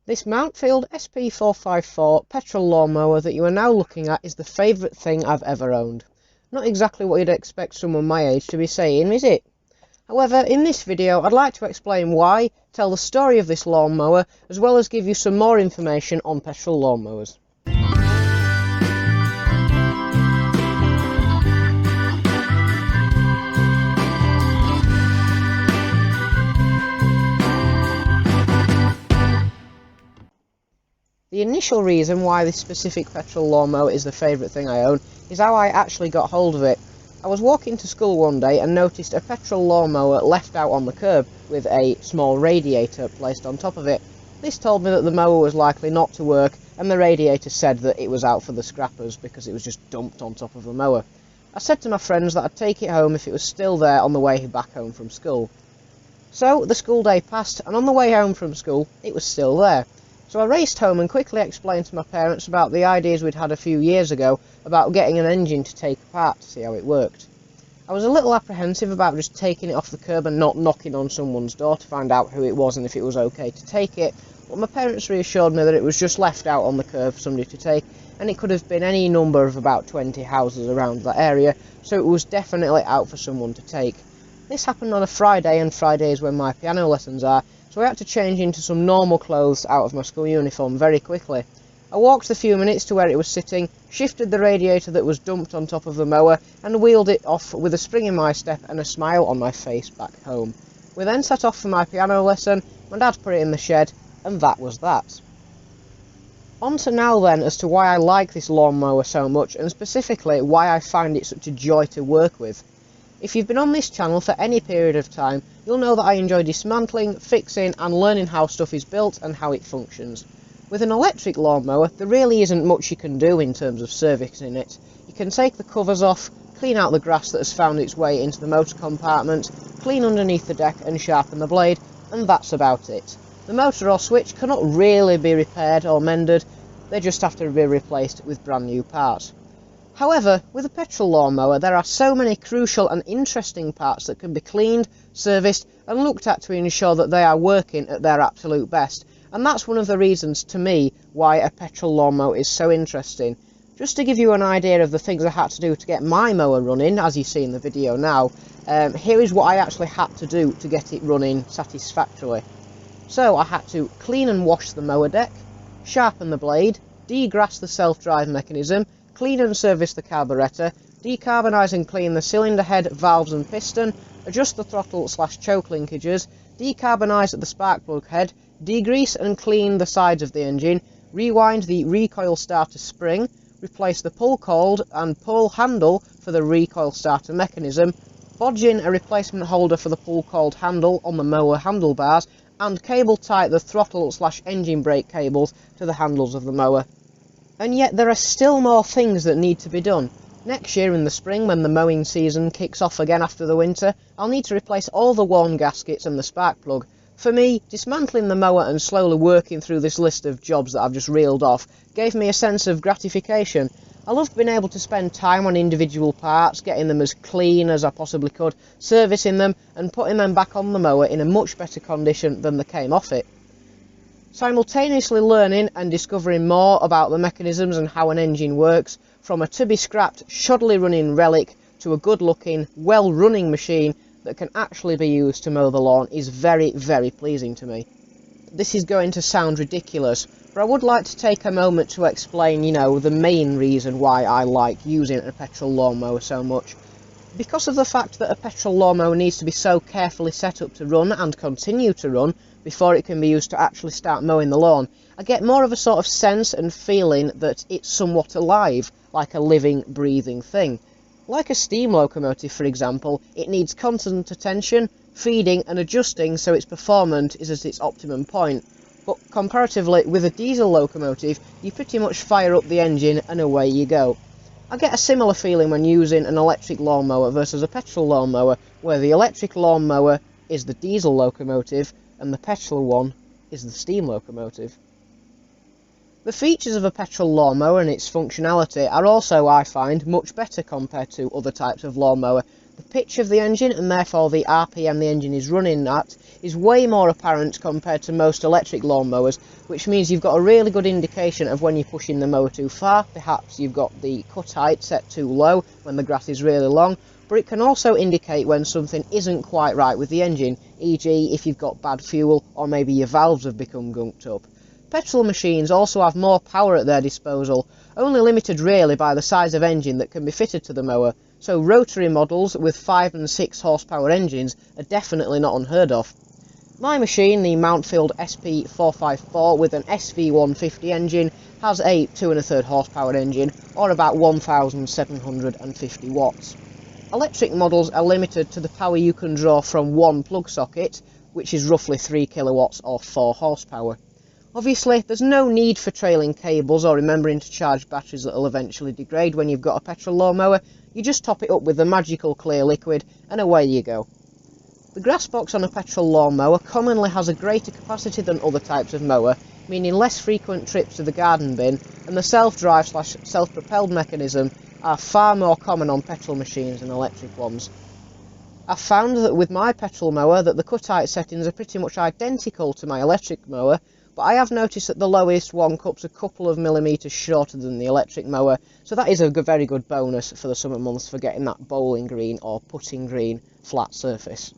This Mountfield SP454 Petrol Lawnmower that you are now looking at is the favourite thing I've ever owned. Not exactly what you'd expect someone my age to be saying, is it? However, in this video I'd like to explain why, tell the story of this lawnmower, as well as give you some more information on petrol lawnmowers. The initial reason why this specific petrol lawnmower is the favourite thing I own is how I actually got hold of it. I was walking to school one day and noticed a petrol lawnmower left out on the curb with a small radiator placed on top of it. This told me that the mower was likely not to work, and the radiator said that it was out for the scrappers because it was just dumped on top of the mower. I said to my friends that I'd take it home if it was still there on the way back home from school. So the school day passed, and on the way home from school it was still there. So I raced home and quickly explained to my parents about the ideas we'd had a few years ago about getting an engine to take apart to see how it worked. I was a little apprehensive about just taking it off the curb and not knocking on someone's door to find out who it was and if it was okay to take it, but my parents reassured me that it was just left out on the curb for somebody to take, and it could have been any number of about 20 houses around that area, so it was definitely out for someone to take. This happened on a Friday, and Friday is when my piano lessons are, so I had to change into some normal clothes out of my school uniform very quickly. I walked the few minutes to where it was sitting, shifted the radiator that was dumped on top of the mower, and wheeled it off with a spring in my step and a smile on my face back home. We then set off for my piano lesson, my dad put it in the shed, and that was that. On to now then as to why I like this lawnmower so much, and specifically why I find it such a joy to work with. If you've been on this channel for any period of time, you'll know that I enjoy dismantling, fixing and learning how stuff is built and how it functions. With an electric lawnmower, there really isn't much you can do in terms of servicing it. You can take the covers off, clean out the grass that has found its way into the motor compartment, clean underneath the deck and sharpen the blade, and that's about it. The motor or switch cannot really be repaired or mended, they just have to be replaced with brand new parts. However, with a petrol lawnmower there are so many crucial and interesting parts that can be cleaned, serviced and looked at to ensure that they are working at their absolute best, and that's one of the reasons to me why a petrol lawnmower is so interesting. Just to give you an idea of the things I had to do to get my mower running, as you see in the video now, here is what I actually had to do to get it running satisfactorily. So I had to clean and wash the mower deck, sharpen the blade, degrass the self-drive mechanism, clean and service the carburettor, decarbonise and clean the cylinder head, valves and piston, adjust the throttle/choke linkages, decarbonise the spark plug head, degrease and clean the sides of the engine, rewind the recoil starter spring, replace the pull cord and pull handle for the recoil starter mechanism, bodge in a replacement holder for the pull cord handle on the mower handlebars, and cable tie the throttle/engine brake cables to the handles of the mower. And yet there are still more things that need to be done. Next year in the spring, when the mowing season kicks off again after the winter, I'll need to replace all the worn gaskets and the spark plug. For me, dismantling the mower and slowly working through this list of jobs that I've just reeled off gave me a sense of gratification. I loved being able to spend time on individual parts, getting them as clean as I possibly could, servicing them and putting them back on the mower in a much better condition than they came off it. Simultaneously learning and discovering more about the mechanisms and how an engine works, from a to-be-scrapped, shoddily running relic to a good-looking, well-running machine that can actually be used to mow the lawn, is very, very pleasing to me. This is going to sound ridiculous, but I would like to take a moment to explain, the main reason why I like using a petrol lawnmower so much. Because of the fact that a petrol lawnmower needs to be so carefully set up to run and continue to run before it can be used to actually start mowing the lawn, I get more of a sort of sense and feeling that it's somewhat alive, like a living, breathing thing. Like a steam locomotive, for example, it needs constant attention, feeding and adjusting so its performance is at its optimum point. But comparatively, with a diesel locomotive, you pretty much fire up the engine and away you go. I get a similar feeling when using an electric lawnmower versus a petrol lawnmower, where the electric lawnmower is the diesel locomotive and the petrol one is the steam locomotive. The features of a petrol lawnmower and its functionality are also, I find, much better compared to other types of lawnmower. The pitch of the engine, and therefore the RPM the engine is running at, is way more apparent compared to most electric lawnmowers, which means you've got a really good indication of when you're pushing the mower too far. Perhaps you've got the cut height set too low when the grass is really long, but it can also indicate when something isn't quite right with the engine, e.g. if you've got bad fuel or maybe your valves have become gunked up. Petrol machines also have more power at their disposal, only limited really by the size of engine that can be fitted to the mower, so rotary models with 5 and 6 horsepower engines are definitely not unheard of. My machine, the Mountfield SP454 with an SV150 engine, has a 2 1/3 horsepower engine, or about 1750 watts. Electric models are limited to the power you can draw from one plug socket, which is roughly 3 kilowatts or 4 horsepower. Obviously, there's no need for trailing cables or remembering to charge batteries that will eventually degrade when you've got a petrol lawnmower. You just top it up with the magical clear liquid and away you go. The grass box on a petrol lawnmower commonly has a greater capacity than other types of mower, meaning less frequent trips to the garden bin, and the self-drive / self-propelled mechanism are far more common on petrol machines than electric ones. I've found that with my petrol mower that the cut height settings are pretty much identical to my electric mower, but I have noticed that the lowest one cups a couple of millimetres shorter than the electric mower, so that is a very good bonus for the summer months for getting that bowling green or putting green flat surface.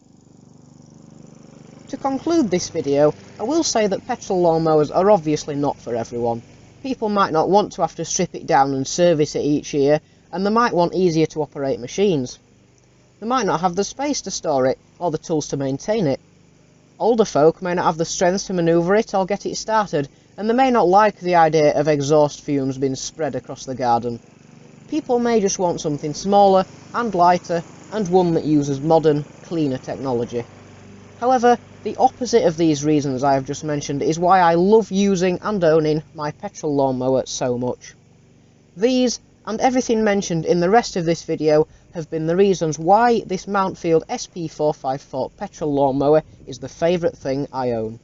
To conclude this video, I will say that petrol lawnmowers are obviously not for everyone. People might not want to have to strip it down and service it each year, and they might want easier to operate machines. They might not have the space to store it, or the tools to maintain it. Older folk may not have the strength to manoeuvre it or get it started, and they may not like the idea of exhaust fumes being spread across the garden. People may just want something smaller and lighter, and one that uses modern, cleaner technology. However, the opposite of these reasons I have just mentioned is why I love using and owning my petrol lawnmower so much. These, and everything mentioned in the rest of this video, have been the reasons why this Mountfield SP454 Petrol Lawnmower is the favourite thing I own.